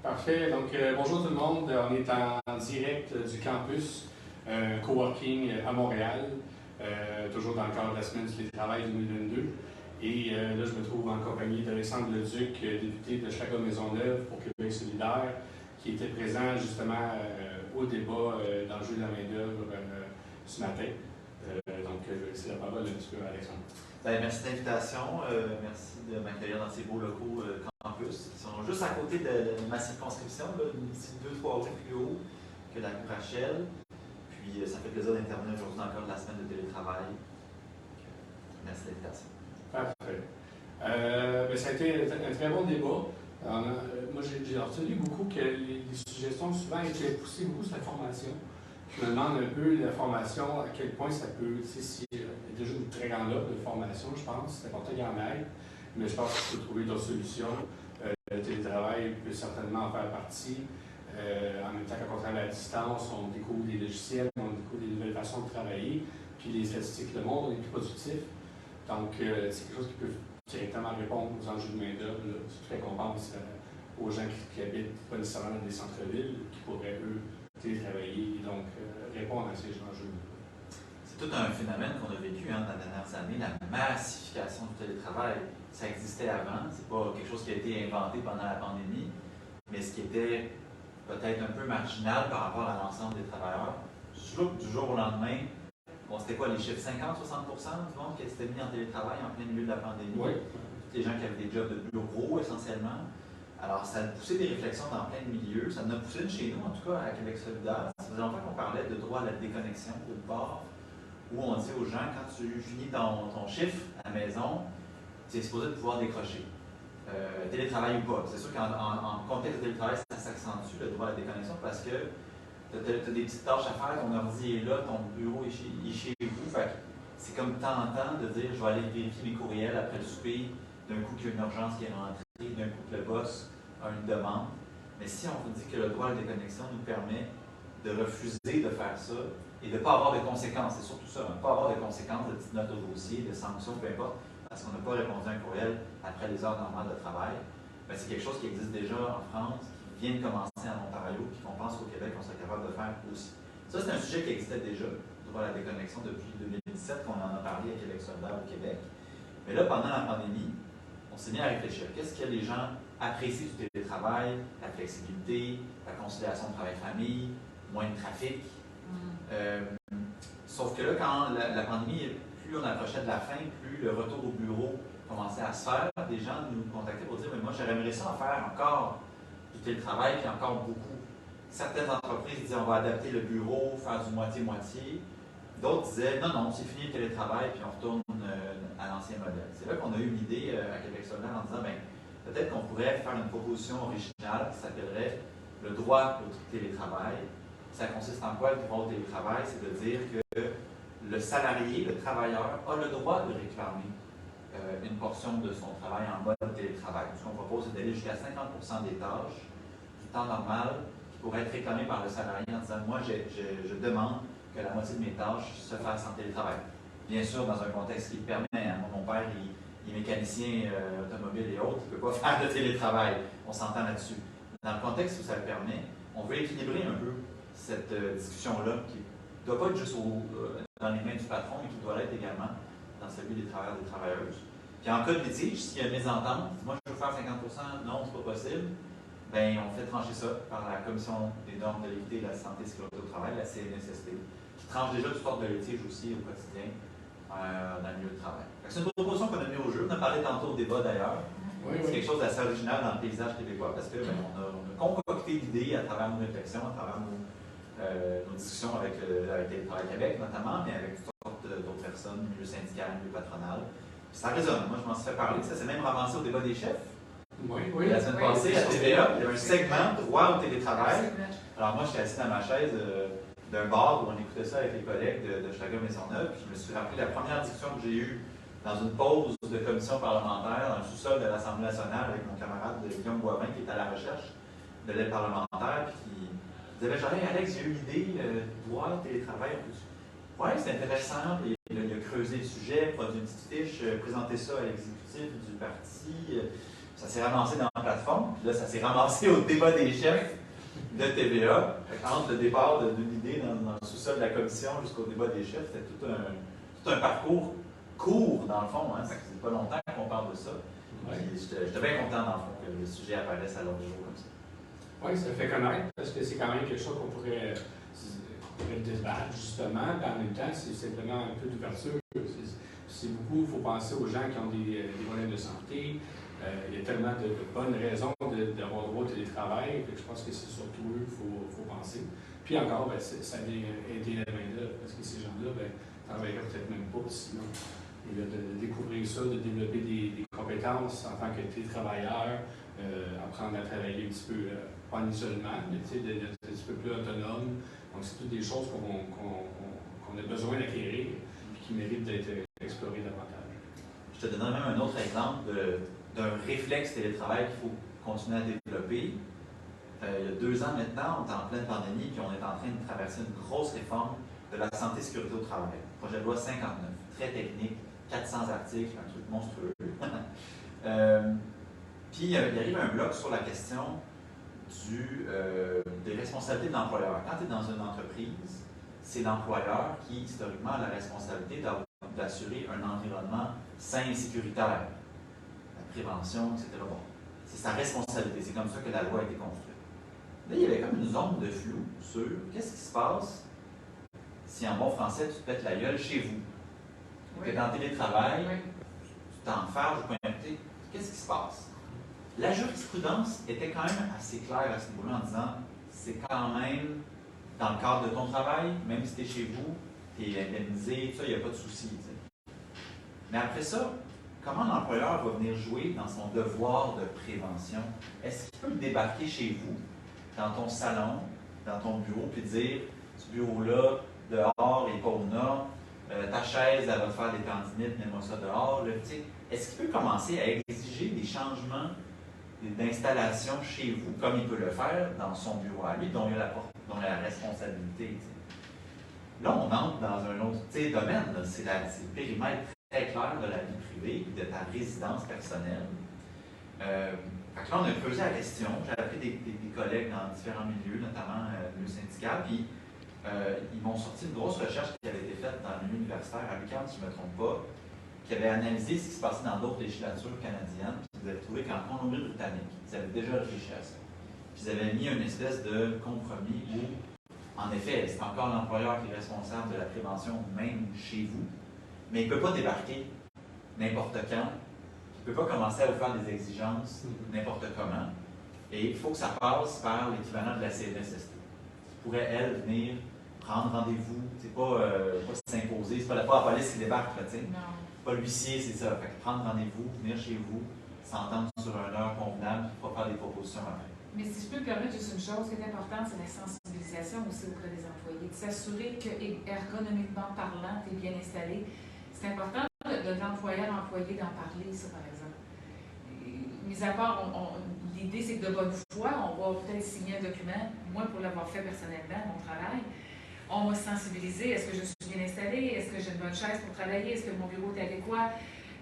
Parfait. Donc, bonjour tout le monde. On est en direct du campus coworking à Montréal, toujours dans le cadre de la semaine du télétravail 2022. Et là, je me trouve en compagnie d'Alexandre Leduc, député de Chagos-Maisonneuve pour Québec solidaire, qui était présent justement au débat d'enjeu de la main-d'œuvre ce matin. Donc, je vais laisser la parole un petit peu à Alexandre. Merci de l'invitation. Merci de m'accueillir dans ces beaux locaux campus qui sont juste à côté de ma circonscription, ici 2-3 rues plus haut que la cour Rachel. Puis ça fait plaisir d'intervenir aujourd'hui dans le cadre de la semaine de télétravail. Merci de l'invitation. Parfait. Ça a été un très bon débat. Moi, j'ai retenu beaucoup que les suggestions souvent étaient poussées beaucoup sur la formation. Je me demande un peu la formation, à quel point ça peut, si il y a déjà une très grande offre de formation, je pense, c'est important qu'il y en ait, mais je pense qu'il faut trouver d'autres solutions. Le télétravail peut certainement en faire partie. En même temps, quand on travaille à distance, on découvre des logiciels, on découvre des nouvelles façons de travailler, puis les statistiques le montrent, on est plus productif. Donc, c'est quelque chose qui peut directement répondre aux enjeux de main-d'œuvre, surtout qu'on pense aux gens qui habitent pas nécessairement dans des centres-villes, qui pourraient, eux, télétravailler et donc répondre à ces enjeux. C'est tout un phénomène qu'on a vécu dans les dernières années, la massification du télétravail. Ça existait avant, c'est pas quelque chose qui a été inventé pendant la pandémie, mais ce qui était peut-être un peu marginal par rapport à l'ensemble des travailleurs. Du jour au lendemain, c'était quoi les chiffres? 50-60% du monde qui s'était mis en télétravail en plein milieu de la pandémie. Oui. Tous les gens qui avaient des jobs de bureau essentiellement. Alors, ça a poussé des réflexions dans plein de milieux. Ça en a poussé une chez nous, en tout cas, à Québec solidaire. Ça faisait longtemps qu'on parlait de droit à la déconnexion, d'une part, où on dit aux gens, quand tu finis ton chiffre à la maison, tu es supposé pouvoir décrocher. Télétravail ou pas. C'est sûr qu'en contexte de télétravail, ça s'accentue, le droit à la déconnexion, parce que tu as des petites tâches à faire, ton ordi est là, ton bureau est chez vous. C'est comme tentant de dire, je vais aller vérifier mes courriels après le souper, d'un coup qu'il y a une urgence qui est rentrée, d'un coup que le boss a une demande. Mais si on vous dit que le droit à la déconnexion nous permet de refuser de faire ça et de ne pas avoir de conséquences, c'est surtout ça, ne pas avoir de conséquences, de petites notes au dossier, de sanctions, peu importe, parce qu'on n'a pas répondu à un courriel après les heures normales de travail, c'est quelque chose qui existe déjà en France, qui vient de commencer en Ontario, puis qu'on pense qu'au Québec, on serait capable de faire aussi. Ça, c'est un sujet qui existait déjà, le droit à la déconnexion, depuis 2017, qu'on en a parlé à Québec solidaire au Québec. Mais là, pendant la pandémie, on s'est mis à réfléchir. Qu'est-ce que les gens apprécient du télétravail, la flexibilité, la conciliation de travail-famille, moins de trafic. Sauf que là, quand la pandémie, plus on approchait de la fin, plus le retour au bureau commençait à se faire, des gens nous contactaient pour dire « Mais moi, j'aimerais ça en faire encore du télétravail, puis encore beaucoup. » Certaines entreprises disaient « On va adapter le bureau, faire du moitié-moitié. » D'autres disaient « Non, non, c'est fini le télétravail, puis on retourne à l'ancien modèle. » C'est là qu'on a eu une idée à Québec solidaire en disant « Peut-être qu'on pourrait faire une proposition originale qui s'appellerait le droit au télétravail. » Ça consiste en quoi le droit au télétravail? C'est de dire que le salarié, le travailleur, a le droit de réclamer une portion de son travail en mode télétravail. Ce qu'on propose, c'est d'aller jusqu'à 50% des tâches du temps normal qui pourraient être réclamées par le salarié en disant « Moi, je demande que la moitié de mes tâches se fassent en télétravail. » Bien sûr, dans un contexte qui le permet. Mon père, il est mécanicien automobile et autres, il ne peut pas faire de télétravail. On s'entend là-dessus. Dans le contexte où ça le permet, on veut équilibrer un peu cette discussion-là qui ne doit pas être juste dans les mains du patron, mais qui doit l'être également dans celui des travailleurs et des travailleuses. Puis en cas de litige, s'il y a une mésentente, moi je veux faire 50%, non, c'est pas possible, on fait trancher ça par la Commission des normes de l'équité et de la santé et sécurité au travail, la CNSST, qui tranche déjà toutes sortes de litiges aussi au quotidien dans le milieu de travail. C'est une proposition qu'on a mis au jeu. On a parlé tantôt au débat d'ailleurs. C'est quelque chose d'assez original dans le paysage québécois parce qu'on a concocté l'idée à travers nos réflexions, à travers nos discussions avec Télétravail Québec notamment, mais avec toutes sortes d'autres personnes, milieu syndical, milieu patronal. Puis ça résonne. Moi, je m'en suis fait parler. Ça s'est même ramassé au débat des chefs. La semaine passée, à TVA, il y a un segment droit au télétravail. Alors moi, j'étais assis dans ma chaise d'un bar où on écoutait ça avec les collègues de Chagos-Maisonneuve. Puis je me suis rappelé la première discussion que j'ai eue dans une pause de commission parlementaire dans le sous-sol de l'Assemblée nationale avec mon camarade Guillaume Boivin qui est à la recherche de l'aide parlementaire. Puis qui disait « Alex, j'ai eu une idée, droit, télétravail, on peut-tu? » Oui, c'est intéressant. Il a creusé le sujet, produit une petite fiche, présenté ça à l'exécutif du parti. Ça s'est ramassé dans la plateforme, puis là, ça s'est ramassé au débat des chefs de TVA. Entre le départ d'une idée dans le sous-sol de la commission jusqu'au débat des chefs, c'était tout un parcours court, dans le fond. Hein. Ça fait pas longtemps qu'on parle de ça. J'étais bien content, dans le fond, que le sujet apparaisse à l'ordre du jour comme ça. Oui, ça fait connaître, parce que c'est quand même quelque chose qu'on pourrait débattre, justement. Puis en même temps, c'est simplement un peu d'ouverture. C'est beaucoup, il faut penser aux gens qui ont des problèmes de santé. Il y a tellement de bonnes raisons d'avoir droit au télétravail. Je pense que c'est surtout eux qu'il faut penser. Puis encore, ça vient aider la main-d'œuvre, parce que ces gens-là ne travailleraient peut-être même pas sinon. Et là, de découvrir ça, de développer des compétences en tant que télétravailleur, apprendre à travailler un petit peu, pas en isolement, mais d'être un petit peu plus autonome. Donc, c'est toutes des choses qu'on a besoin d'acquérir et qui méritent d'être explorées davantage. Je te donnerai même un autre exemple d'un réflexe télétravail qu'il faut continuer à développer. Il y a 2 ans maintenant, on est en pleine pandémie et on est en train de traverser une grosse réforme de la santé et sécurité au travail. Projet de loi 59, très technique, 400 articles, un truc monstrueux. Puis il arrive un bloc sur la question des responsabilités de l'employeur. Quand tu es dans une entreprise, c'est l'employeur qui, historiquement, a la responsabilité d'assurer un environnement sain et sécuritaire. La prévention, etc. Bon, c'est sa responsabilité. C'est comme ça que la loi a été construite. Là, il y avait comme une zone de flou sur qu'est-ce qui se passe si, en bon français, tu te pètes la gueule chez vous. Tu es en télétravail, tu t'enfermes, qu'est-ce qui se passe? La jurisprudence était quand même assez claire à ce niveau-là en disant c'est quand même dans le cadre de ton travail, même si tu es chez vous, tu es indemnisé, il n'y a pas de souci. Mais après ça, comment l'employeur va venir jouer dans son devoir de prévention? Est-ce qu'il peut débarquer chez vous, dans ton salon, dans ton bureau, puis dire ce bureau-là, dehors, il n'est pas aux normes, ta chaise, elle va te faire des tendinites, mets-moi ça dehors. Est-ce qu'il peut commencer à exiger des changements d'installation chez vous, comme il peut le faire dans son bureau à lui, dont il a la responsabilité? Là, on entre dans un autre domaine. C'est le périmètre très clair de la vie privée et de ta résidence personnelle. Fait que là, on a posé la question. J'ai appelé des collègues dans différents milieux, notamment le syndicat, puis ils m'ont sorti une grosse recherche qui avait été faite dans le milieu universitaire à l'UQAM, si je ne me trompe pas, qui avait analysé ce qui se passait dans d'autres législatures canadiennes. Puis ils avaient trouvé qu'en Colombie-Britannique, ils avaient déjà réfléchi à ça. Puis ils avaient mis une espèce de compromis où, en effet, c'est encore l'employeur qui est responsable de la prévention, même chez vous, mais il ne peut pas débarquer n'importe quand. Il ne peut pas commencer à vous faire des exigences n'importe comment. Et il faut que ça passe par l'équivalent de la CNSST. Qui pourrait, elle, venir prendre rendez-vous. C'est pas s'imposer. C'est pas la police qui débarque, là, tu sais. Pas l'huissier, c'est ça. Fait que prendre rendez-vous, venir chez vous, s'entendre sur une heure convenable, puis pas faire des propositions après. Mais si je peux me permettre juste une chose qui est importante, c'est la sensibilisation aussi auprès des employés. De s'assurer que, ergonomiquement parlant, tu es bien installé. C'est important de l'employeur-employé d'en parler, ça, par exemple. Mis à part, l'idée, c'est que de bonne foi, on va peut-être signer un document, moi, pour l'avoir fait personnellement, mon travail. On va se sensibiliser. Est-ce que je suis bien installée? Est-ce que j'ai une bonne chaise pour travailler? Est-ce que mon bureau est adéquat?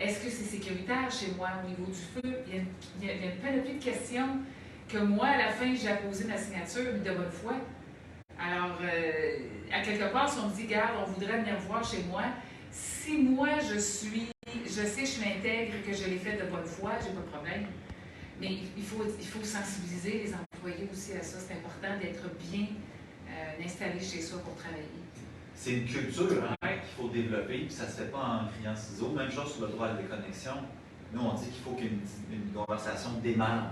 Est-ce que c'est sécuritaire chez moi au niveau du feu? Il y a une panoplie de questions que moi, à la fin, j'ai apposé ma signature, mais de bonne foi. Alors, à quelque part, si on me dit, garde, on voudrait venir voir chez moi, si moi, je sais que je m'intègre et que je l'ai fait de bonne foi, j'ai pas de problème. Mais il faut sensibiliser les employés aussi à ça. C'est important d'être bien installé chez soi pour travailler. C'est une culture qu'il faut développer, puis ça ne se fait pas en criant ciseaux. Même chose sur le droit à la déconnexion. Nous, on dit qu'il faut qu'une conversation démarre.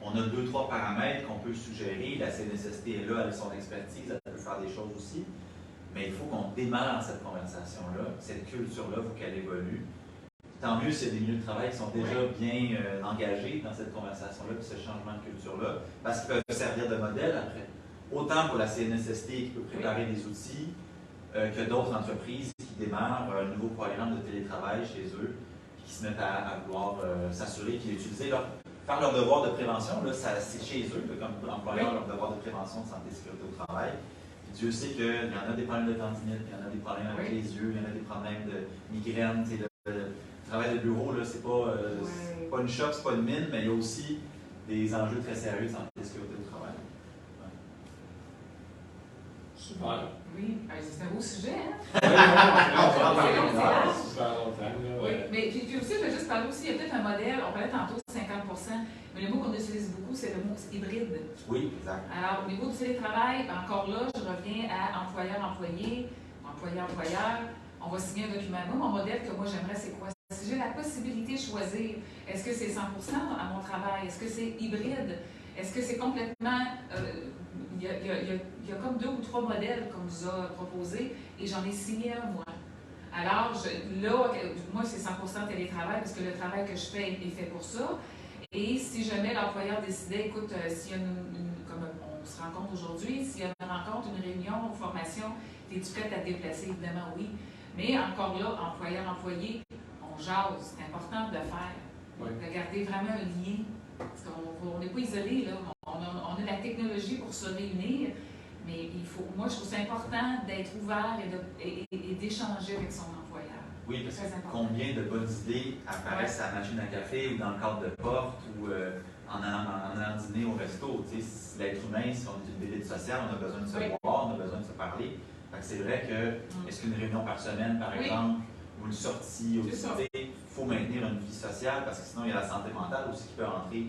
On a 2-3 paramètres qu'on peut suggérer. La CNSST est là, elle a son expertise, elle peut faire des choses aussi. Mais il faut qu'on démarre cette conversation-là. Cette culture-là, il faut qu'elle évolue. Tant mieux s'il y a des milieux de travail qui sont déjà bien engagés dans cette conversation-là, puis ce changement de culture-là, parce qu'ils peuvent servir de modèle après. Autant pour la CNSST qui peut préparer des outils, que d'autres entreprises qui démarrent un nouveau programme de télétravail chez eux, qui se mettent à vouloir s'assurer qu'ils utilisent faire leur devoir de prévention. Là, c'est chez eux, comme employeur, leur devoir de prévention de santé et sécurité au travail. Puis Dieu sait qu'il y en a des problèmes de tendinite, il y en a des problèmes avec les yeux, il y en a des problèmes de migraine. Le travail de bureau, là, c'est pas pas une shop, c'est pas une mine, mais il y a aussi des enjeux très sérieux de santé et sécurité au travail. Ouais. Super. Oui, c'est un beau sujet, hein? Super longtemps. Oui, mais puis aussi, je vais juste parler aussi, il y a peut-être un modèle, on parlait tantôt de 50%, mais le mot qu'on utilise beaucoup, c'est le mot hybride. Oui, exact. Alors, au niveau du télétravail, encore là, je reviens à employeur-employé, employé-employeur. On va signer un document. Moi, mon modèle que moi j'aimerais, c'est quoi? Si j'ai la possibilité de choisir, est-ce que c'est 100% à mon travail? Est-ce que c'est hybride? Est-ce que c'est complètement... Il y a comme 2 ou 3 modèles qu'on nous a proposés et j'en ai signé un, moi. Alors, moi, c'est 100% télétravail parce que le travail que je fais est fait pour ça. Et si jamais l'employeur décidait, écoute, s'il y a comme on se rencontre aujourd'hui, s'il y a une rencontre, une réunion, une formation, es-tu prête à te déplacer? Évidemment, oui. Mais encore là, employeur-employé, on jase. C'est important de le faire. Oui. De garder vraiment un lien. Parce qu'on n'est pas isolé, là. On a la technologie pour se réunir, mais moi, je trouve ça important d'être ouvert et d'échanger avec son employeur. Oui, parce que combien de bonnes idées apparaissent à la machine à café ou dans le cadre de porte ou en allant dîner au resto. Tu sais, si l'être humain, si on est une élite sociale, on a besoin de se voir, on a besoin de se parler. Fait que c'est vrai que, est-ce qu'une réunion par semaine, par exemple, ou une sortie au dîner, il faut maintenir une vie sociale parce que sinon il y a la santé mentale aussi qui peut entrer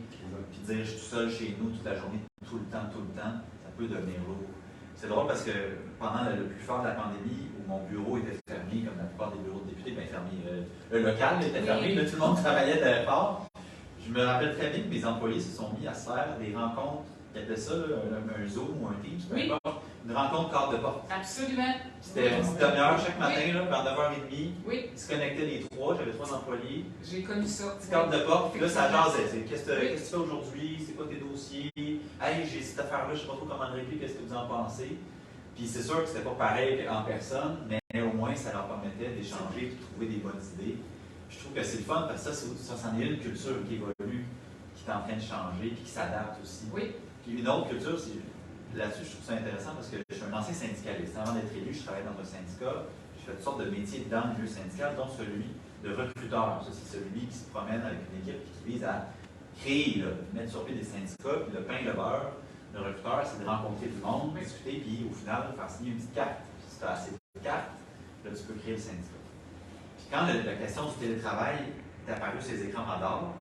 puis dire je suis tout seul chez nous toute la journée, tout le temps, ça peut devenir lourd. C'est drôle parce que pendant le plus fort de la pandémie, où mon bureau était fermé, comme la plupart des bureaux de députés, bien fermé, le local était fermé, là, tout le monde travaillait de fort. Je me rappelle très bien que mes employés se sont mis à se faire des rencontres, ils appelaient ça un Zoom ou un Teams, peu importe, une rencontre cadre de porte. Absolument. C'était une petite demi-heure chaque matin, là, vers 9h30. Oui. Ils se connectaient les 3, j'avais 3 employés. J'ai connu ça. Petite cadre de porte, puis là, ça jasait. Qu'est-ce que tu fais aujourd'hui? C'est quoi tes dossiers? Hey, j'ai cette affaire-là, je ne sais pas trop comment le régler, qu'est-ce que vous en pensez? Puis c'est sûr que c'était pas pareil en personne, mais au moins, ça leur permettait d'échanger et de trouver des bonnes idées. Je trouve que c'est le fun parce que ça c'en est une culture qui évolue, qui est en train de changer, puis qui s'adapte aussi. Oui. Puis une autre culture, là-dessus, je trouve ça intéressant parce que je suis un ancien syndicaliste. Avant d'être élu, je travaillais dans un syndicat. Je fais toutes sortes de métiers dans le milieu syndical, dont celui de recruteur. Ça, c'est celui qui se promène avec une équipe qui vise à créer, mettre sur pied des syndicats, puis le pain, le beurre. Le recruteur, c'est de rencontrer du monde, discuter, puis au final, faire signer une petite carte. Si tu as assez de cartes, là, tu peux créer le syndicat. Puis quand la question du télétravail est apparue sur les écrans radars,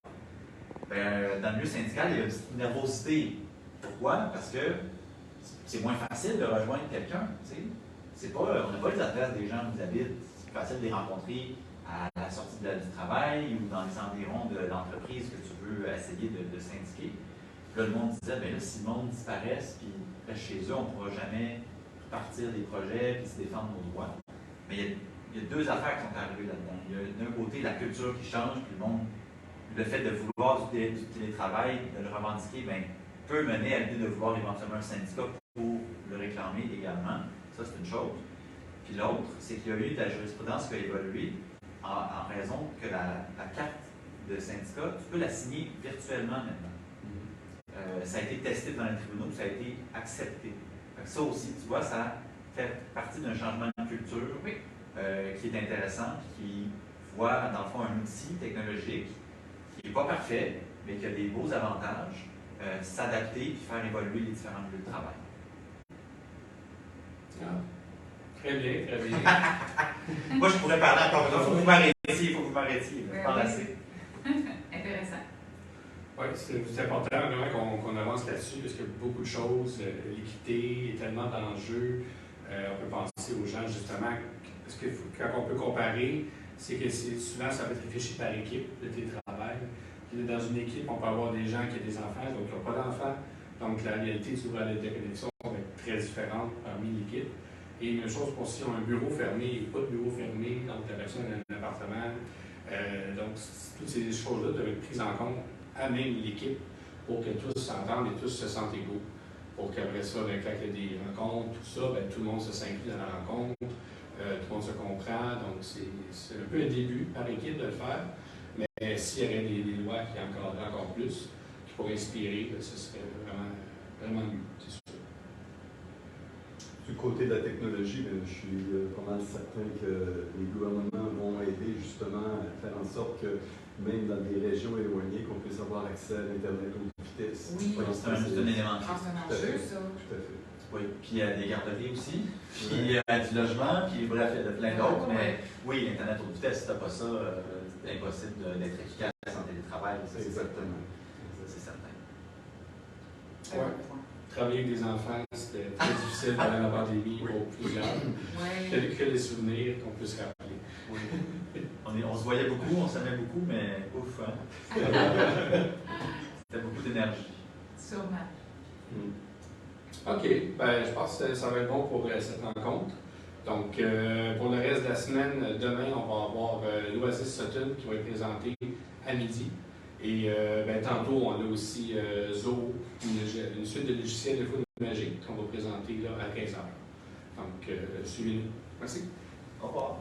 ben, dans le milieu syndical, il y a une petite nervosité. Pourquoi? Parce que c'est moins facile de rejoindre quelqu'un. On n'a pas les adresses des gens qui habitent. C'est facile de les rencontrer à la sortie du travail ou dans les environs de l'entreprise que tu veux essayer de syndiquer. Là, le monde disait, bien là, si le monde disparaisse puis reste chez eux, on ne pourra jamais partir des projets puis se défendre nos droits. Mais il y a 2 affaires qui sont arrivées là-dedans. Il y a d'un côté la culture qui change, puis le fait de vouloir du télétravail, de le revendiquer, bien, peut mener à l'idée de vouloir éventuellement un syndicat pour le réclamer également. Ça, c'est une chose. Puis l'autre, c'est qu'il y a eu de la jurisprudence qui a évolué en raison que la carte de syndicat, tu peux la signer virtuellement maintenant. Ça a été testé dans les tribunaux, ça a été accepté. Ça aussi, tu vois, ça fait partie d'un changement de culture qui est intéressant, qui voit dans le fond un outil technologique qui n'est pas parfait, mais qui a des beaux avantages, s'adapter et faire évoluer les différents lieux de travail. Ah. Très bien, très bien. Moi, je pourrais parler encore. Il faut que vous m'arrêtiez. Je parle assez. Intéressant. Oui, c'est important vraiment qu'on avance là-dessus parce qu'il y a beaucoup de choses. L'équité est tellement d'enjeux. On peut penser aux gens justement, parce que quand on peut comparer, c'est que souvent ça va être réfléchi par équipe, le télétravail. Dans une équipe, on peut avoir des gens qui ont des enfants, d'autres qui n'ont pas d'enfants. Donc la réalité souvent de connexion va être très différente parmi l'équipe. Et même chose pour si on a un bureau fermé, pas de bureau fermé, donc la personne a un appartement. Donc toutes ces choses-là doivent être prises en compte à même l'équipe pour que tous s'entendent et tous se sentent égaux. Pour qu'après ça, ben, quand il y a des rencontres, tout ça, ben, tout le monde se s'inclut dans la rencontre, tout le monde se comprend. Donc c'est un peu un début par équipe de le faire. Mais s'il y avait des lois qui encadraient encore plus, qui pourraient inspirer, ben, ce serait vraiment mieux, c'est sûr. Du côté de la technologie, bien, je suis pas mal certain que les gouvernements vont aider justement à faire en sorte que même dans des régions éloignées, qu'on puisse avoir accès à l'Internet haute vitesse. Oui. Oui, c'est un élément. Ah, c'est un Tout à fait. enjeu, ça. Tout à fait. Oui, puis il y a des garderies aussi, puis il y a du logement, puis bref, il y a plein d'autres, mais oui, l'Internet haute vitesse, si tu n'as pas ça, c'est impossible d'être efficace en télétravail. Ça, Exactement. c'est certain. Ouais. Travailler avec des enfants, c'était très difficile pendant la pandémie pour plusieurs. Ouais. Que des souvenirs qu'on peut se rappeler. Oui. On se voyait beaucoup, on s'aimait beaucoup, mais ouf, hein? C'était beaucoup d'énergie. Sûrement. OK. Ben, je pense que ça va être bon pour cette rencontre. Donc, pour le reste de la semaine, demain, on va avoir l'Oasis Sutton qui va être présenté à midi. Et ben, tantôt, on a aussi Zoho, une suite de logiciels de foot magique qu'on va présenter là, à 15h. Donc, suivez-nous. Merci. Au revoir.